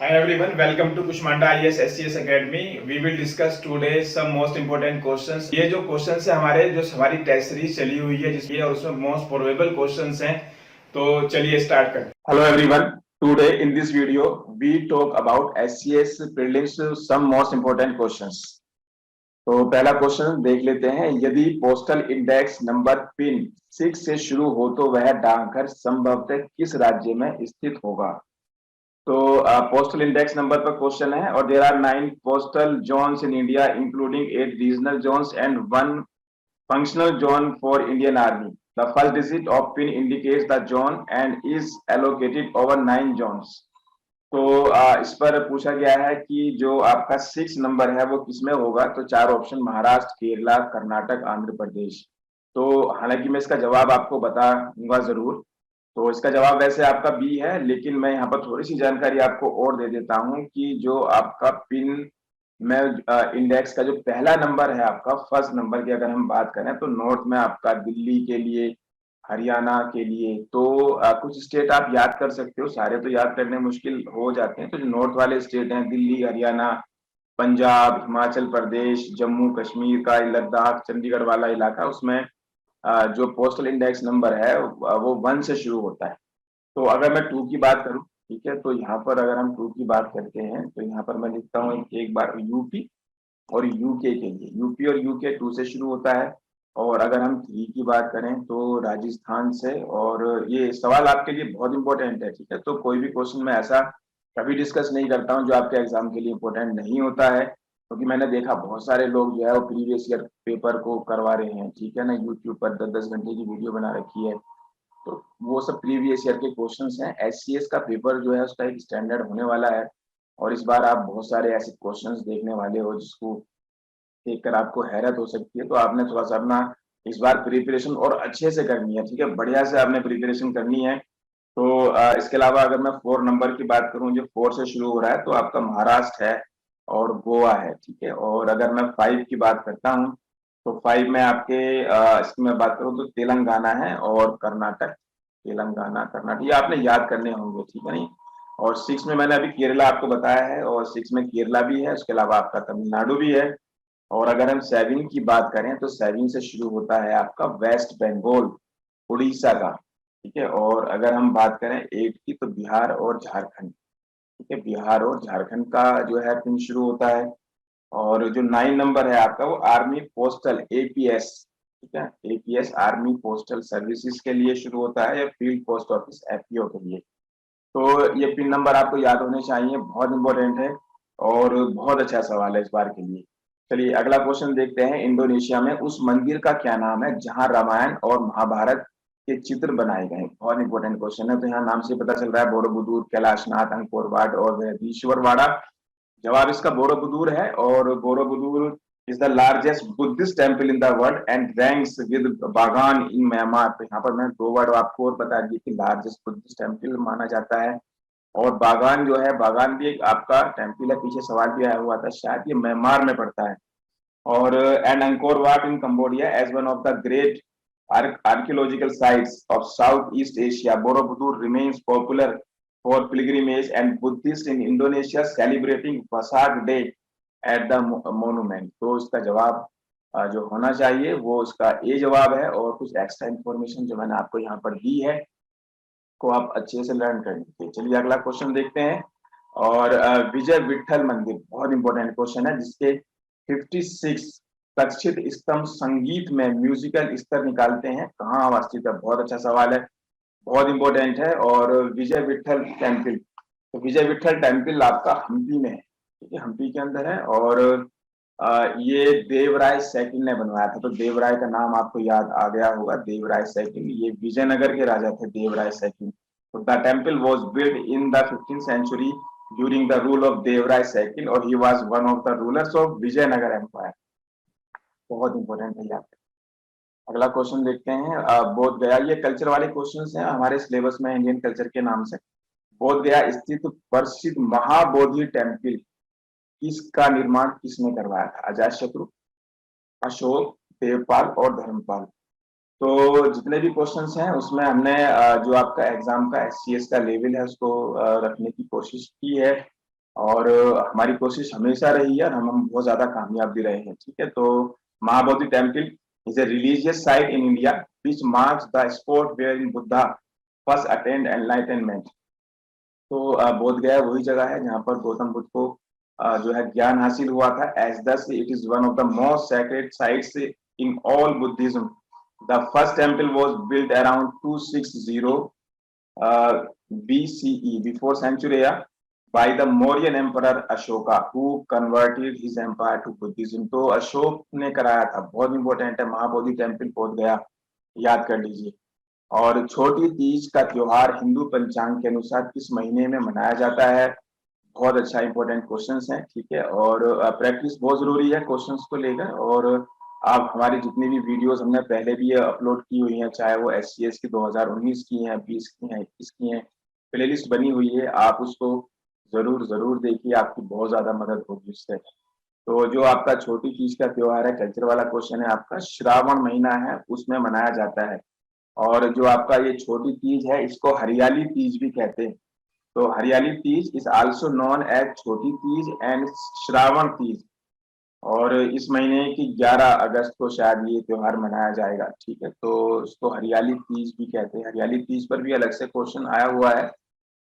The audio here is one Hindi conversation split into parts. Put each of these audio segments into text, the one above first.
Hi everyone, welcome to Kushmanda IAS SCS Academy. We will discuss today some most important questions. ये जो क्वेश्चंस है हमारी टेस्ट सीरीज चली हुई है जिसकी और उसमें मोस्ट प्रोबेबल क्वेश्चंस हैं, तो चलिए स्टार्ट करते हैं. Hello everyone. Today in this video we talk about SCS prelims some most important questions. तो पहला क्वेश्चन देख लेते हैं. यदि पोस्टल इंडेक्स नंबर पिन 6 से शुरू हो तो वह डाकघर संभवतः किस राज्य में स्थित होगा? तो पोस्टल इंडेक्स नंबर पर क्वेश्चन है और there are 9 postal zones in India including 8 regional zones and 1 functional zone for Indian Army. The first digit of pin indicates the zone and is allocated over 9 zones. तो इस पर पूछा गया है कि जो आपका 6 नंबर है वो किसमें होगा. तो 4 ऑप्शन महाराष्ट्र, केरला, कर्नाटक, आंध्र प्रदेश. तो हालांकि मैं इसका जवाब आपको बता दूंगा जरूर. तो इसका जवाब वैसे आपका बी है, लेकिन मैं यहाँ पर थोड़ी सी जानकारी आपको और दे देता हूँ कि जो आपका पिन में इंडेक्स का जो पहला नंबर है आपका फर्स्ट नंबर की अगर हम बात करें तो नॉर्थ में आपका दिल्ली के लिए, हरियाणा के लिए, तो कुछ स्टेट आप याद कर सकते हो. सारे तो याद करने मुश्किल हो जाते हैं. तो जो नॉर्थ वाले स्टेट हैं दिल्ली, हरियाणा, पंजाब, हिमाचल प्रदेश, जम्मू कश्मीर का, लद्दाख, चंडीगढ़ वाला इलाका, उसमें जो पोस्टल इंडेक्स नंबर है वो 1 से शुरू होता है. तो अगर मैं 2 की बात करूं, ठीक है, तो यहाँ पर अगर हम 2 की बात करते हैं तो यहाँ पर मैं लिखता हूँ एक बार यूपी और यूके के लिए. यूपी और यूके 2 से शुरू होता है. और अगर हम 3 की बात करें तो राजस्थान से. और ये सवाल आपके लिए बहुत इंपॉर्टेंट है, ठीक है. तो कोई भी क्वेश्चन में ऐसा कभी डिस्कस नहीं करता हूँ जो आपके एग्जाम के लिए इंपॉर्टेंट नहीं होता है, क्योंकि मैंने देखा बहुत सारे लोग जो है वो प्रीवियस ईयर पेपर को करवा रहे हैं, ठीक है ना. यूट्यूब पर 10-10 घंटे की वीडियो बना रखी है. तो वो सब प्रीवियस ईयर के क्वेश्चंस हैं. एससीएस का पेपर जो है उसका एक स्टैंडर्ड होने वाला है और इस बार आप बहुत सारे ऐसे क्वेश्चंस देखने वाले हो जिसको देखकर आपको हैरत हो सकती है. तो आपने थोड़ा सा अपना इस बार प्रिपरेशन और अच्छे से करनी है, ठीक है, बढ़िया से आपने प्रिपरेशन करनी है. तो इसके अलावा अगर मैं 4 नंबर की बात करूं, जो 4 से शुरू हो रहा है, तो आपका महाराष्ट्र है और गोवा है, ठीक है. और अगर मैं 5 की बात करता हूं तो 5 में आपके इसकी मैं बात करूं तो तेलंगाना है और कर्नाटक. तेलंगाना, कर्नाटक ये आपने याद करने होंगे, ठीक है नहीं. और 6 में मैंने अभी केरला आपको बताया है और 6 में केरला भी है. उसके अलावा आपका तमिलनाडु भी है. और अगर हम 7 की बात करें तो 7 से शुरू होता है आपका वेस्ट बंगाल, उड़ीसा का, ठीक है. और अगर हम बात करें 8 की तो बिहार और झारखंड, ठीक है. बिहार और झारखंड का जो है पिन शुरू होता है. और जो 9 नंबर है आपका वो आर्मी पोस्टल एपीएस, ठीक है, एपीएस आर्मी पोस्टल सर्विसेज के लिए शुरू होता है या फील्ड पोस्ट ऑफिस एफपीओ के लिए. तो ये पिन नंबर आपको याद होने चाहिए, बहुत इंपॉर्टेंट है और बहुत अच्छा सवाल है इस बार के लिए. चलिए अगला क्वेश्चन देखते हैं. इंडोनेशिया में उस मंदिर का क्या नाम है जहां रामायण और महाभारत के चित्र बनाए गए? बहुत इंपॉर्टेंट क्वेश्चन है. तो यहाँ नाम से पता चल रहा है बोरोबुदुर, कैलाशनाथ, अंकोर वाट और बृहदीश्वरवाड़ा. जवाब इसका बोरोबुदुर है. और Borobudur is the largest Buddhist temple in the world and ranks with बागान इन म्यांमार. तो यहाँ पर मैं 2 वर्ड आपको और बता दिए कि लार्जेस्ट बुद्धिस्ट टेम्पल माना जाता है. और बागान जो है, बागान भी एक आपका टेम्पल है. पीछे सवाल भी आया हुआ था, शायद ये म्यांमार में पड़ता है. और and Angkor Wat in Cambodia as one of the great archaeological sites of Southeast Asia. Borobudur remains popular for pilgrimage and Buddhists in Indonesia celebrating Vesak Day at the monument. तो इसका जवाब जो होना चाहिए वो इसका ए जवाब है. और कुछ एक्स्ट्रा इंफॉर्मेशन जो मैंने आपको यहाँ पर दी है को आप अच्छे से लर्न कर लीजिए. चलिए अगला क्वेश्चन देखते हैं. और विजय विठल मंदिर बहुत इंपॉर्टेंट क्वेश्चन है जिसके 56 तक्षित स्तंभ संगीत में म्यूजिकल स्तर निकालते हैं, कहाँ अवस्थित है? बहुत अच्छा सवाल है, बहुत इंपॉर्टेंट है. और विजय विठल टेम्पल, तो विजय विठल टेम्पल आपका हम्पी में है, ठीक है, हम्पी के अंदर है. और ये देवराय सेकंड ने बनवाया था. तो देवराय का नाम आपको याद आ गया होगा, देवराय सेकंड. ये विजयनगर के राजा थे देवराय सेकंड. तो the temple was build in the 15th century during the rule of Devaraya second और he was one of the rulers of Vijayanagar empire. बहुत इंपॉर्टेंट है यहाँ पे. अगला क्वेश्चन देखते हैं. बोध गया, ये कल्चर वाले क्वेश्चंस हैं हमारे सिलेबस में इंडियन कल्चर के नाम से. बोध गया स्थित प्रसिद्ध महाबोधि टेम्पल इसका निर्माण किसने करवाया था? अजातशत्रु, अशोक, देवपाल और धर्मपाल. तो जितने भी क्वेश्चंस हैं उसमें हमने जो आपका एग्जाम का एससीएस का लेवल है उसको रखने की कोशिश की है. और हमारी कोशिश हमेशा रही है और हम बहुत ज्यादा कामयाब भी रहे हैं। ठीक है, तो Mahabodhi temple is a religious site in India which marks the spot where in Buddha first attend enlightenment. तो बोध गया वही जगह है जहाँ पर गौतम बुद्ध को जो है ज्ञान हासिल हुआ था। As this it is one of the most sacred sites in all Buddhism. The first temple was built around 260 BCE, before century, by the Mauryan emperor Ashoka, who converted his empire to Buddhism। तो अशोक ने कराया था, बहुत इंपॉर्टेंट है। महाबोधि टेम्पल बोध गया, याद कर लीजिए। और छोटी तीज का त्योहार हिंदू पंचांग के अनुसार किस महीने में मनाया जाता है? बहुत अच्छा इंपॉर्टेंट क्वेश्चंस हैं। ठीक है, और प्रैक्टिस बहुत जरूरी है क्वेश्चंस को लेकर। और आप हमारी जितनी भी वीडियोस हमने पहले भी अपलोड की हुई हैं, चाहे वो SCS की 2019 की हैं, 20 की हैं, 21 की हैं, प्लेलिस्ट बनी हुई है, आप उसको जरूर जरूर देखिए, आपकी बहुत ज्यादा मदद होगी उससे। तो जो आपका छोटी तीज का त्योहार है, कल्चर वाला क्वेश्चन है आपका, श्रावण महीना है उसमें मनाया जाता है। और जो आपका ये छोटी तीज है इसको हरियाली तीज भी कहते हैं। तो Hariyali Teej is also known as Chhoti Teej and Shravan Teej. और इस महीने की 11 अगस्त को शायद ये त्योहार मनाया जाएगा। ठीक है, तो इसको हरियाली तीज भी कहते हैं। हरियाली तीज पर भी अलग से क्वेश्चन आया हुआ है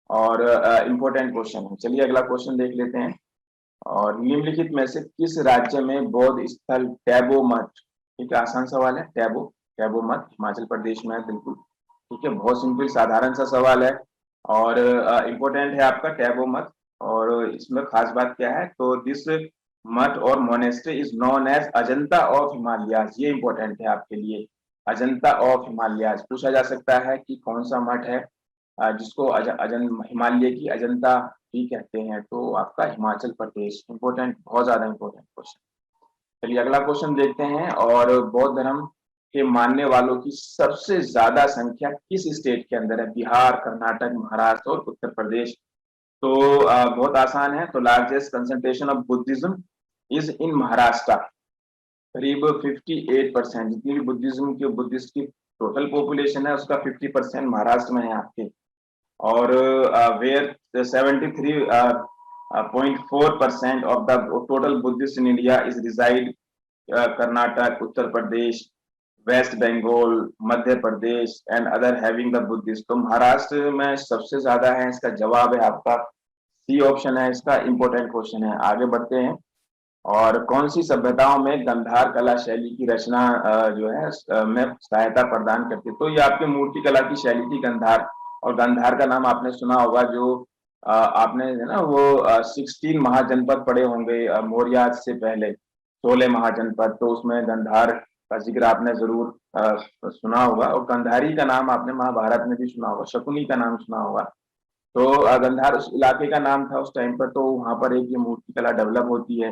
और इम्पोर्टेंट क्वेश्चन है। चलिए अगला क्वेश्चन देख लेते हैं। और निम्नलिखित में से किस राज्य में बौद्ध स्थल टैबो मठ? ठीक है, आसान सवाल है। टैबो मठ हिमाचल प्रदेश में है, बिल्कुल। ठीक है, बहुत सिंपल साधारण सा सवाल है और इम्पोर्टेंट है आपका टैबो मठ। और इसमें खास बात क्या है, तो दिस मठ और monastery is known as Ajanta of Himalayas. ये इंपॉर्टेंट है आपके लिए, अजंता ऑफ हिमालयाज। पूछा जा सकता है कि कौन सा मठ है जिसको हिमालय की अजंता भी कहते हैं? तो आपका हिमाचल प्रदेश। इंपॉर्टेंट, बहुत ज्यादा इंपॉर्टेंट क्वेश्चन। चलिए अगला क्वेश्चन देखते हैं। और बौद्ध धर्म के मानने वालों की सबसे ज्यादा संख्या किस स्टेट के अंदर है? बिहार, कर्नाटक, महाराष्ट्र और उत्तर प्रदेश। तो बहुत आसान है। तो largest concentration of Buddhism is in Maharashtra. करीब 58% जितनी भी बुद्धिस्ट की टोटल पॉपुलेशन है उसका 50% महाराष्ट्र में है आपके। और where 73.4% of the total Buddhist in India is reside Karnataka, Uttar Pradesh, West Bengal, Madhya Pradesh and other having the Buddhist. तो महाराष्ट्र में सबसे ज्यादा है। इसका जवाब है आपका सी ऑप्शन है इसका। इंपॉर्टेंट क्वेश्चन है, आगे बढ़ते हैं। और कौन सी सभ्यताओं में गंधार कला शैली की रचना जो है में सहायता प्रदान करती है? तो ये आपके मूर्ति कला की शैली थी गंधार। और गंधार का नाम आपने सुना होगा, जो आपने ना वो 16 महाजनपद पढ़े होंगे मौर्य से पहले, 16 महाजनपद। तो उसमें गंधार का जिक्र आपने जरूर सुना होगा। और गंधारी का नाम आपने महाभारत में भी सुना होगा, शकुनी का नाम सुना होगा। तो गंधार उस इलाके का नाम था उस टाइम पर। तो वहां पर एक ये मूर्ति कला डेवलप होती है।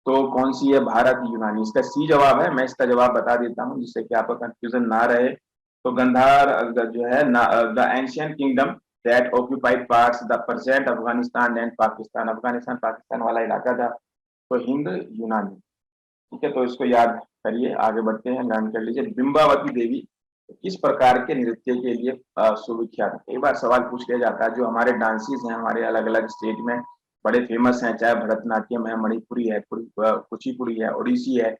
तो कौन सी है? भारत, यूनानी। इसका सी जवाब है। मैं इसका जवाब बता देता हूँ जिससे कि आपका कंफ्यूजन ना रहे। तो गंधार जो है the ancient kingdom that occupied parts the present Afghanistan and Pakistan. Afghanistan Pakistan वाला इलाका था। तो हिंद यूनानी। ठीक है, तो इसको याद करिए। आगे बढ़ते हैं, ध्यान कर लीजिए। बिंबावती देवी किस प्रकार के नृत्य के लिए सुविख्यात है? कई बार सवाल पूछ लिया जाता है। जो हमारे डांसेस हैं हमारे अलग अलग स्टेट में बड़े फेमस हैं, चाहे भरतनाट्यम है, मणिपुरी है, कुचिपुड़ी है, ओडिसी है।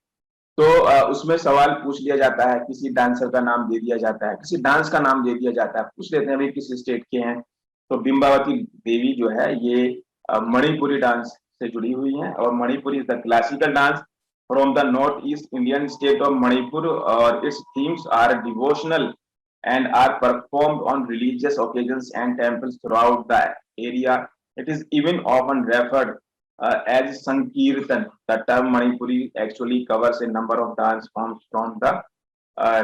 तो उसमें सवाल पूछ लिया जाता है, किसी डांसर का नाम दे दिया जाता है, किसी डांस का नाम दे दिया जाता है। पूछ लेते हैं भाई किस स्टेट के हैं। तो बिंबावती देवी जो है ये मणिपुरी डांस से जुड़ी हुई है। और Manipuri is the classical dance from the northeast Indian state of Manipur, or its themes are devotional and are performed on religious occasions and temples throughout the area. It is even often referred as Sankirtan. The term Manipuri actually covers a number of dance forms from the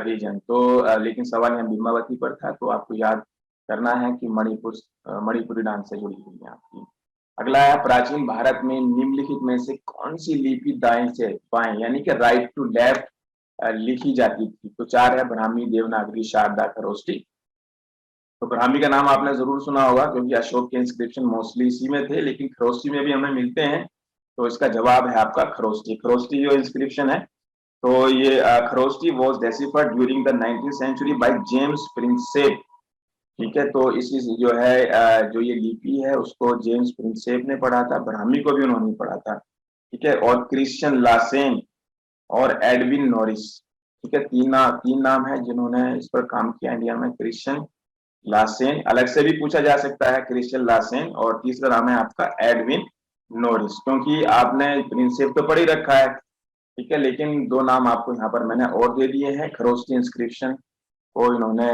region. तो लेकिन सवाल यहाँ बिंबावती पर था, तो आपको याद करना है कि मणिपुरी डांस से जुड़ी हुई है आपकी। अगला है, प्राचीन भारत में निम्नलिखित में से कौन सी लिपि दाएं से बाएं यानी कि राइट टू लेफ्ट लिखी जाती थी? तो 4 है, ब्राह्मी, देवनागरी, शारदा, खरोष्टी। तो ब्राह्मी का नाम आपने जरूर सुना होगा क्योंकि अशोक के इंस्क्रिप्शन मोस्टली इसी में थे, लेकिन खरोष्टी में भी हमें मिलते हैं। तो इसका जवाब है आपका खरोष्टी। खरोष्टी जो इंस्क्रिप्शन है, तो ये Kharosthi was deciphered during the 19th century by James Prinsep. ठीक है, तो इस जो है जो ये लिपि है उसको जेम्स प्रिंसेप ने पढ़ा था, ब्राह्मी को भी उन्होंने पढ़ा था। ठीक है, और क्रिश्चियन लासेन और एडविन नॉरिस। ठीक है, तीन नाम है जिन्होंने इस पर काम किया इंडिया में। क्रिश्चियन लासेन अलग से भी पूछा जा सकता है, क्रिश्चियन लासेन, और तीसरा नाम है आपका एडविन नॉरिस, क्योंकि आपने प्रिंसेप तो पढ़ ही रखा है। ठीक है, लेकिन दो नाम आपको यहाँ पर मैंने और दे दिए हैं। खरोष्टी इंस्क्रिप्शन को इन्होंने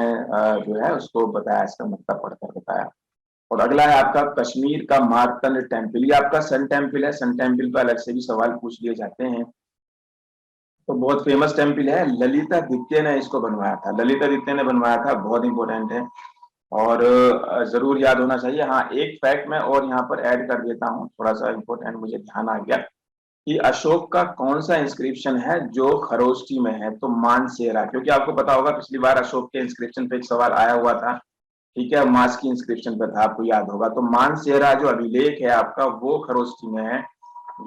जो है उसको बताया, इसका मतलब पढ़कर बताया। और अगला है आपका कश्मीर का मार्तंड टेम्पल। ये आपका सन टेम्पल है। सन टेम्पल पर अलग से भी सवाल पूछ लिए जाते हैं। तो बहुत फेमस टेम्पल है, ललितादित्य ने इसको बनवाया था। ललितादित्य ने बनवाया था, बहुत इंपॉर्टेंट है और जरूर याद होना चाहिए। हाँ, एक फैक्ट मैं और यहाँ पर ऐड कर देता हूँ, थोड़ा सा इंपॉर्टेंट मुझे ध्यान आ गया कि अशोक का कौन सा इंस्क्रिप्शन है जो खरोष्टी में है, तो मानसेरा। क्योंकि आपको पता होगा पिछली बार अशोक के इंस्क्रिप्शन पे एक सवाल आया हुआ था। ठीक है, मास की इंस्क्रिप्शन पे था, आपको याद होगा। तो मानसेरा जो अभिलेख है आपका वो खरोष्टी में है,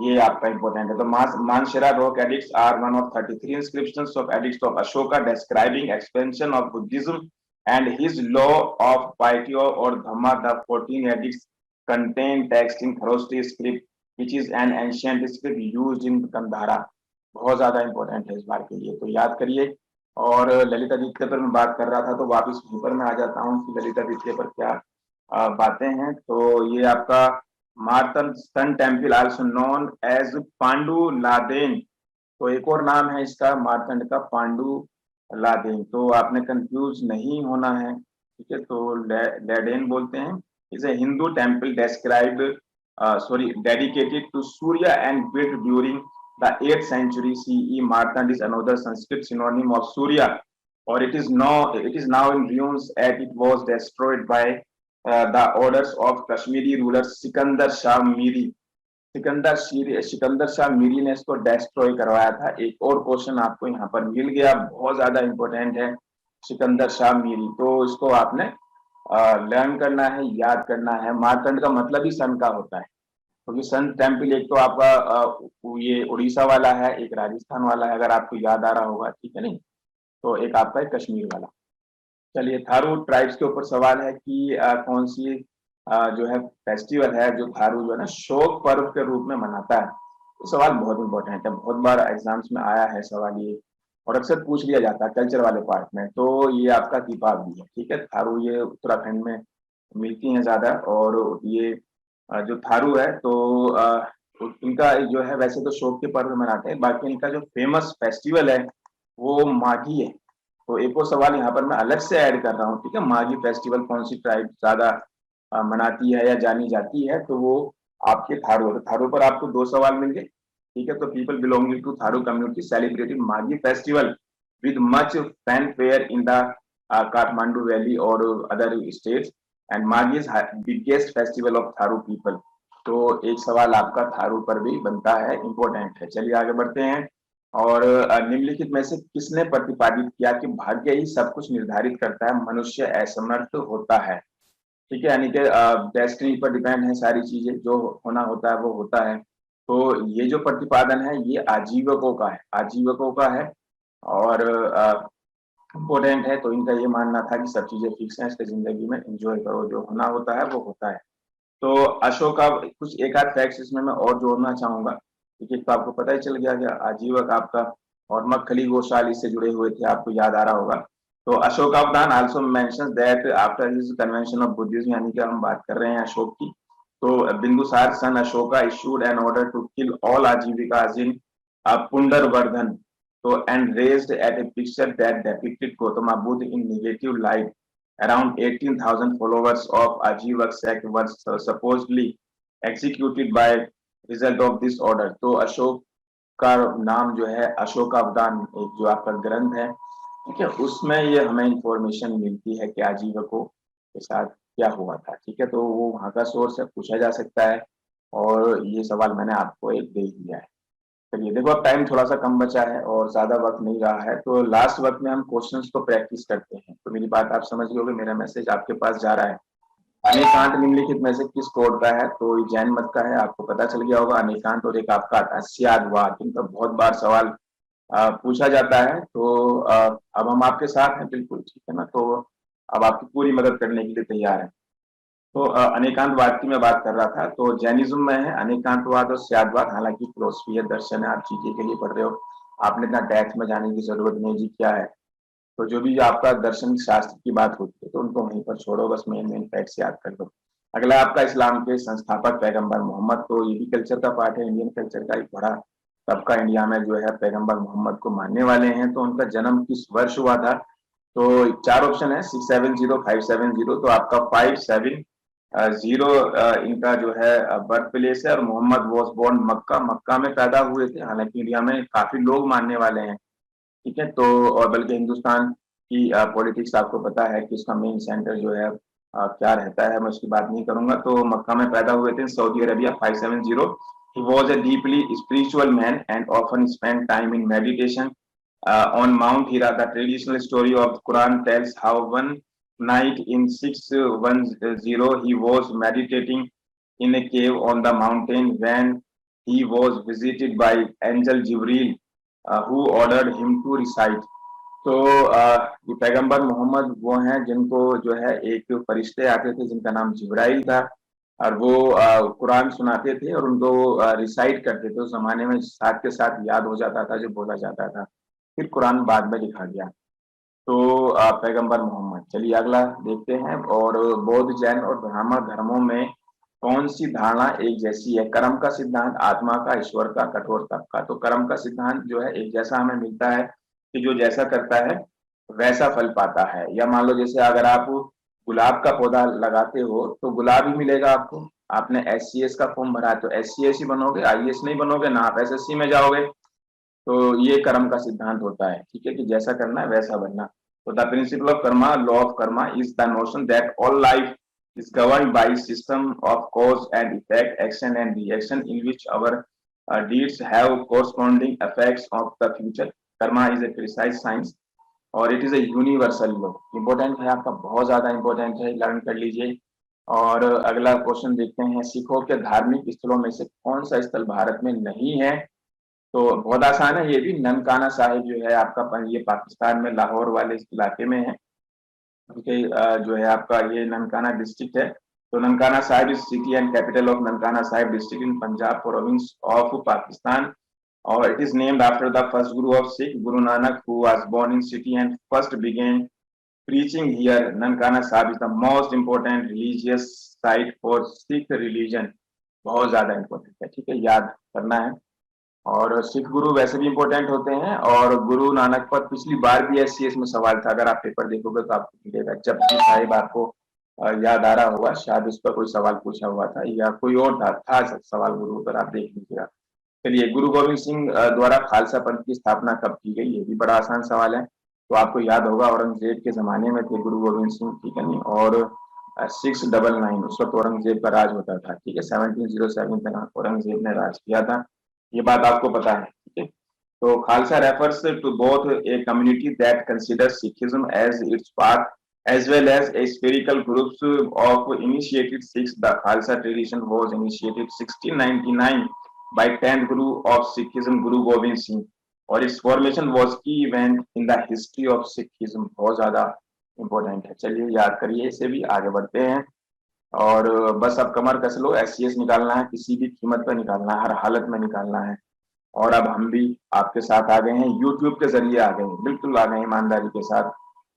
ये आपका इंपॉर्टेंट है। तो Mansehra rock edicts are one of 33 inscriptions of edicts of Ashoka describing expansion of Buddhism and his law of piety or Dhamma. The 14 edicts contain text in Kharosthi script which is an ancient script used in Gandhara. बहुत ज्यादा इंपॉर्टेंट है इस बार के लिए, तो याद करिए। और ललितादित्य पर मैं बात कर रहा था, तो वापस वहीं पर मैं आ जाता हूँ कि ललितादित्य पर क्या बातें हैं। तो ये आपका Martand sun temple also known as Pandou Laidan. तो एक और नाम है इसका मार्तंड का, पांडु लादेन। तो आपने कंफ्यूज नहीं होना है। ठीक है, तो लैडेन बोलते हैं। Is a Hindu temple described dedicated to Surya and built during the 8th century CE. Martand is another Sanskrit synonym of Surya, or it is now in ruins as it was destroyed by the orders of Kashmiri ruler Sikandar Shah Miri. Sikandar Shah Miri ने इसको डेस्ट्रॉय करवाया था। एक और क्वेश्चन आपको यहाँ पर मिल गया, बहुत ज्यादा इंपॉर्टेंट है, सिकंदर शाह मीरी। तो इसको आपने लर्न करना है, याद करना है। मार्तंड का मतलब ही सन का होता है, क्योंकि सन टेम्पल एक तो आपका ये उड़ीसा वाला है, एक राजस्थान वाला है, अगर आपको याद आ रहा होगा। ठीक है, नहीं तो एक आपका है कश्मीर वाला। चलिए, थारू ट्राइब्स के ऊपर सवाल है कि कौन सी जो है फेस्टिवल है जो थारू जो है ना शोक पर्व के रूप में मनाता है। तो सवाल बहुत इंपॉर्टेंट है, बहुत बार एग्जाम्स में आया है सवाल ये, और अक्सर पूछ लिया जाता है कल्चर वाले पार्ट में। तो ये आपका दीपावली है। ठीक है, थारू ये उत्तराखंड में मिलती हैं ज्यादा। और ये जो थारू है तो इनका जो है वैसे तो शोक के पर्व मनाते हैं, बाकी इनका जो फेमस फेस्टिवल है वो माघी है। तो एक और सवाल यहाँ पर मैं अलग से ऐड कर रहा हूँ। ठीक है, माघी फेस्टिवल कौन सी ट्राइब ज्यादा मनाती है या जानी जाती है, तो वो आपके थारू है। थारू पर आपको दो सवाल मिल गए। ठीक है, तो people belonging to Tharu community celebrated Maghi festival with much fanfare in the Kathmandu valley और other states, and Maghi is biggest festival of Tharu people. तो एक सवाल आपका थारू पर भी बनता है, इंपॉर्टेंट है। चलिए आगे बढ़ते हैं। और निम्नलिखित में से किसने प्रतिपादित किया कि भाग्य ही सब कुछ निर्धारित करता है, मनुष्य असमर्थ होता है। ठीक है, यानी कि डेस्टिनी पर डिपेंड है सारी चीजें, जो होना होता है वो होता है। तो ये जो प्रतिपादन है ये आजीवकों का है, आजीवकों का है और इम्पोर्टेंट है। तो इनका ये मानना था कि सब चीजें फिक्स हैं, इसके जिंदगी में एंजॉय करो, जो होना होता है वो होता है। तो अशोक का कुछ एक आध फैक्ट्स इसमें मैं और जोड़ना चाहूंगा, क्योंकि तो आपको पता ही चल गया कि आजीवक आपका और मक्खली घोषाल इससे जुड़े हुए थे, आपको याद आ रहा होगा। तो Ashokavadana also mentions that after his conversion of Buddhism, यानी कि हम बात कर रहे हैं अशोक की। तो Bindusara son Ashoka issued an order to kill all Ajivikas in Pundravardhana, तो and raised at a picture that depicted Gautama Buddha in negative light. Around 18,000 followers of Ajivak sect were supposedly executed by result of this order. तो अशोक का नाम जो है अशोकावदान, एक जो आपका ग्रंथ है, ठीक है, उसमें ये हमें इंफॉर्मेशन मिलती है कि आजीवकों के साथ क्या हुआ था। ठीक है, तो वो वहाँ का सोर्स है, पूछा जा सकता है, और ये सवाल मैंने आपको एक दे दिया है। चलिए देखो, अब टाइम थोड़ा सा कम बचा है और ज्यादा वक्त नहीं रहा है, तो लास्ट वक्त में हम क्वेश्चंस को प्रैक्टिस करते हैं। तो मेरी बात आप समझ गए, मेरा मैसेज आपके पास जा रहा है। अनेकांत निम्नलिखित में से किस कोड का है, तो ये जैन मत का है, आपको पता चल गया होगा अनेकांत। और एक आपका अस्यादवाद, इनका बहुत बार सवाल पूछा जाता है। तो अब हम आपके साथ हैं, बिल्कुल ठीक है ना। तो अब आपकी पूरी मदद करने के लिए तैयार है। तो अनेकांतवाद की मैं बात कर रहा था, तो जैनिज्म में है अनेकांतवाद और स्यादवाद, हालांकि फिलोसफी है, दर्शन है, आप जीके के लिए पढ़ रहे हो, आपने इतना डेप्थ में जाने की जरूरत नहीं जी क्या है। तो जो भी आपका दर्शन शास्त्र की बात होती है तो उनको वहीं पर छोड़ो, बस मेन मेन फैक्ट्स याद कर लो। अगला आपका इस्लाम के संस्थापक पैगंबर मोहम्मद, तो ये भी कल्चर का पार्ट है, इंडियन कल्चर का एक बड़ा तबका इंडिया में जो है पैगंबर मोहम्मद को मानने वाले हैं। तो उनका जन्म किस वर्ष हुआ था? तो 4 ऑप्शन है, 670, 570। तो आपका 570 इनका जो है बर्थ प्लेस है, और मोहम्मद वॉज बोर्न मक्का, मक्का में पैदा हुए थे। हालांकि इंडिया में काफी लोग मानने वाले हैं, ठीक है। तो और बल्कि हिंदुस्तान की पॉलिटिक्स आपको पता है कि उसका मेन सेंटर जो है क्या रहता है, मैं उसकी बात नहीं करूंगा। तो मक्का में पैदा हुए थे, Saudi Arabia, 570। He was a deeply spiritual man and often spent time in meditation on Mount Hira. The traditional story of the Quran tells how one night in 610 he was meditating in a cave on the mountain when he was visited by angel Jibril, who ordered him to recite. तो ये पैगंबर मोहम्मद वो हैं जिनको जो है एक फरिश्ते आते थे जिनका नाम जिब्राइल था, और वो कुरान सुनाते थे और उनको रिसाइट करते थे। उस जमाने में साथ के साथ याद हो जाता था जो बोला जाता था, फिर कुरान बाद में लिखा गया। तो पैगंबर मोहम्मद। चलिए अगला देखते हैं। और बौद्ध, जैन और ब्राह्मण धर्मों में कौन सी धारणा एक जैसी है? कर्म का सिद्धांत, आत्मा का, ईश्वर का, कठोर तप का। तो कर्म का सिद्धांत जो है एक जैसा हमें मिलता है कि जो जैसा करता है वैसा फल पाता है। या मान लो जैसे अगर आप गुलाब का पौधा लगाते हो तो गुलाब ही मिलेगा आपको। आपने SCS का फॉर्म भरा तो SCS ही बनोगे, IAS नहीं बनोगे ना, आप SSC में जाओगे। तो ये कर्म का सिद्धांत होता है, ठीक है, कि जैसा करना है वैसा बनना। तो the principle of Karma, law of Karma is the notion that all life is governed by system of cause and effect, action and reaction, in which our deeds have corresponding effects of the future. Karma is a precise science और it is a universal law. Important है आपका, बहुत ज्यादा इंपॉर्टेंट है, लर्न कर लीजिए। और अगला क्वेश्चन देखते हैं, सिखों के धार्मिक स्थलों में से कौन सा स्थल भारत में नहीं है? तो बहुत आसान है ये भी, ननकाना साहिब जो है आपका, ये पाकिस्तान में लाहौर वाले इलाके में है, क्योंकि जो है आपका ये ननकाना डिस्ट्रिक्ट है। तो Nankana Sahib is city and capital of Nankana Sahib district in Punjab province of Pakistan, और it is named after the first guru of Sikh, guru Nanak, who was born in city and first began preaching here. Nankana Sahib is the most important religious site for Sikh religion. बहुत ज्यादा इंपॉर्टेंट है, ठीक है, याद करना है। और सिख गुरु वैसे भी इंपॉर्टेंट होते हैं, और गुरु नानक पर पिछली बार भी SCS में सवाल था, अगर आप पेपर देखोगे तो आपको मिलेगा। जपजी साहिब आपको याद आ रहा होगा, शायद उस पर कोई सवाल पूछा हुआ था, या कोई और था सवाल गुरु पर, आप देख लीजिएगा। चलिए, गुरु गोविंद सिंह द्वारा खालसा पंथ की स्थापना कब की गई? ये भी बड़ा आसान सवाल है। तो आपको याद होगा औरंगजेब के जमाने में थे गुरु गोविंद सिंह, ठीक है नहीं, और 699 उस वक्त औरंगजेब का राज होता था, ठीक है, 1707 तक औरंगजेब ने राज किया था, ये बात आपको पता है, ठीक है। तो Khalsa refers to both a community that considers Sikhism as its part as well as a spherical groups of initiated Sikhs. The Khalsa tradition was initiated 1699 by 10th Guru of Sikhism, Guru Gobind Singh, और its formation was key event in the history of Sikhism. बहुत ज्यादा इंपॉर्टेंट है, चलिए याद करिए, इसे भी आगे बढ़ते हैं। और बस अब कमर कस लो, SCS निकालना है, किसी भी कीमत पर निकालना है, हर हालत में निकालना है। और अब हम भी आपके साथ आ गए हैं, YouTube के जरिए आ गए हैं, बिल्कुल आ गए हैं ईमानदारी के साथ,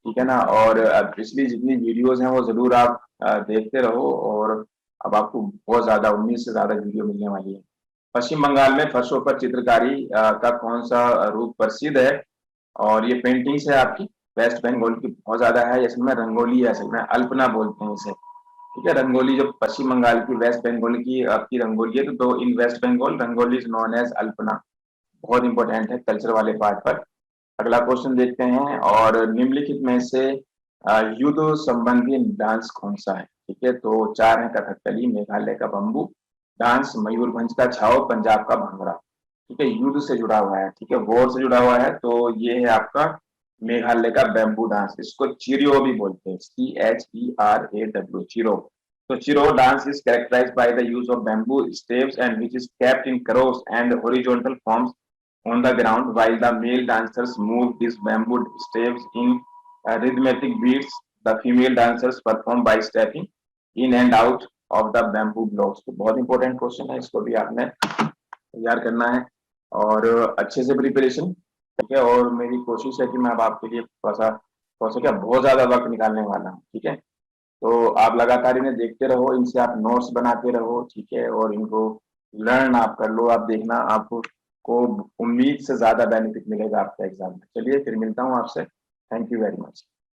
ठीक है ना। और पिछली जितनी वीडियोस हैं वो जरूर आप देखते रहो, और अब आपको बहुत ज्यादा 19 से ज्यादा वीडियो मिलने वाली है। पश्चिम बंगाल में फर्शों पर चित्रकारी का कौन सा रूप प्रसिद्ध है? और ये पेंटिंग्स है आपकी, वेस्ट बंगाल की बहुत ज्यादा है, इसमें रंगोली है, असल में अल्पना बोलते हैं इसे, ठीक है। रंगोली जो पश्चिम बंगाल की, वेस्ट बंगाल की आपकी रंगोली है, तो in West Bengal rangoli is known as Alpana. बहुत इंपॉर्टेंट है कल्चर वाले पार्ट पर। अगला क्वेश्चन देखते हैं, और निम्नलिखित में से युद्ध संबंधी डांस कौन सा है? ठीक है, तो 4 है, कथकली, मेघालय का बम्बू डांस, मयूरभंज का छाओ, पंजाब का भांगड़ा, ठीक है, युद्ध से जुड़ा हुआ है, ठीक है, वॉर से जुड़ा हुआ है। तो ये है आपका मेघालय का बैम्बू डांस, इसको चिरियो भी बोलते हैं, CHERAW, चिरो। So Chiro dance is characterized by the use of bamboo staves and which is kept in cross and horizontal forms on the ground while the male dancers move these bamboo staves in rhythmic beats. The female dancers perform by stepping in and out of the bamboo blocks. तो बहुत इंपॉर्टेंट क्वेश्चन है, इसको भी आपने तैयार करना है और अच्छे से प्रिपरेशन, ठीक है। और मेरी कोशिश है कि मैं अब आपके लिए थोड़ा सा क्या बहुत ज्यादा वक्त निकालने वाला हूँ, ठीक है। तो आप लगातार इन्हें देखते रहो, इनसे आप नोट्स बनाते रहो, ठीक है, और इनको लर्न आप कर लो। आप देखना आपको उम्मीद से ज्यादा बेनिफिट मिलेगा आपका एग्जाम में। चलिए फिर मिलता हूँ आपसे। Thank you very much.